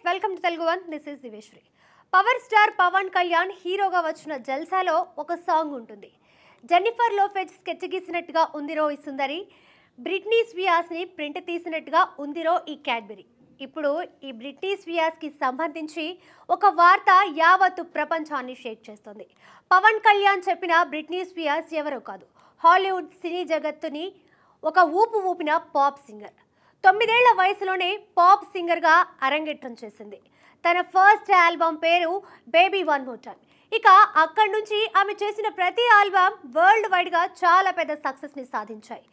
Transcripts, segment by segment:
Welcome to Telugu one. This is Diveshwari. Power star Pawan Kalyan హీరోగా వచ్చిన జల్సాలో ఒక సాంగ్ ఉంటుంది. జెన్నిఫర్ లోపెజ్ స్కెచ్ గీసినట్టుగా ఉందిరో ఈ సుందరి, బ్రిట్నీ స్పియర్స్ని ప్రింట్ తీసినట్టుగా ఉందిరో ఈ క్యాడ్బెరీ. ఇప్పుడు ఈ బ్రిట్నీ స్పియర్స్కి సంబంధించి ఒక వార్త యావత్తు ప్రపంచాన్ని షేక్ చేస్తుంది. పవన్ కళ్యాణ్ చెప్పిన బ్రిట్నీ స్పియర్స్ ఎవరో కాదు, హాలీవుడ్ సినీ జగత్తుని ఒక ఊపు ఊపిన పాప్ సింగర్. 9 ఏళ్ల వయసులోనే పాప్ సింగర్గా అరంగేట్రం చేసింది. తన ఫస్ట్ ఆల్బమ్ పేరు బేబీ వన్ మోర్ టైమ్. ఇక అక్కడి నుంచి ఆమె చేసిన ప్రతి ఆల్బమ్ వరల్డ్ వైడ్గా చాలా పెద్ద సక్సెస్ని సాధించాయి.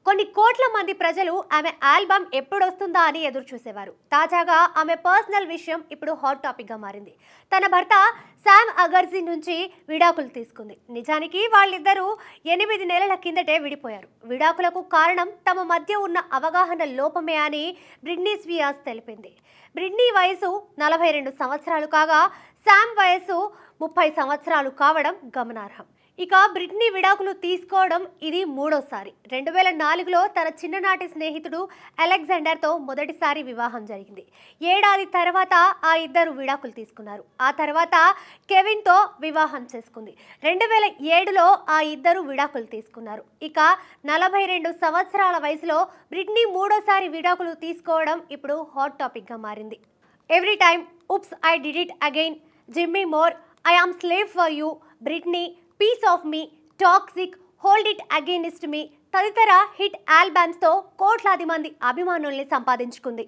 కొన్ని కోట్ల మంది ప్రజలు ఆమె ఆల్బమ్ ఎప్పుడొస్తుందా అని ఎదురు చూసేవారు. తాజాగా ఆమె పర్సనల్ విషయం ఇప్పుడు హాట్ టాపిక్గా మారింది. తన భర్త శామ్ అగర్జీ నుంచి విడాకులు తీసుకుంది. నిజానికి వాళ్ళిద్దరూ 8 నెలల కిందటే విడిపోయారు. విడాకులకు కారణం తమ మధ్య ఉన్న అవగాహన లోపమే అని బ్రిట్నీ స్పియర్స్ తెలిపింది. బ్రిట్నీ వయసు 42 సంవత్సరాలు కాగా శామ్ వయసు 30 సంవత్సరాలు కావడం గమనార్హం. ఇక బ్రిట్నీ విడాకులు తీసుకోవడం ఇది మూడోసారి. 2004లో తన చిన్ననాటి స్నేహితుడు అలెగ్జాండర్తో మొదటిసారి వివాహం జరిగింది. ఏడాది తర్వాత ఆ ఇద్దరు విడాకులు తీసుకున్నారు. ఆ తర్వాత కెవిన్తో వివాహం చేసుకుంది. 2007లో ఆ ఇద్దరు విడాకులు తీసుకున్నారు. ఇక 42 సంవత్సరాల వయసులో బ్రిట్నీ మూడోసారి విడాకులు తీసుకోవడం ఇప్పుడు హాట్ టాపిక్గా మారింది. Every time, oops I did it again, gimme more, I am slave for you, Britney, piece of me, toxic, hold it against me తదితర హిట్ ఆల్బమ్స్తో కోట్లాది మంది అభిమానుల్ని సంపాదించుకుంది.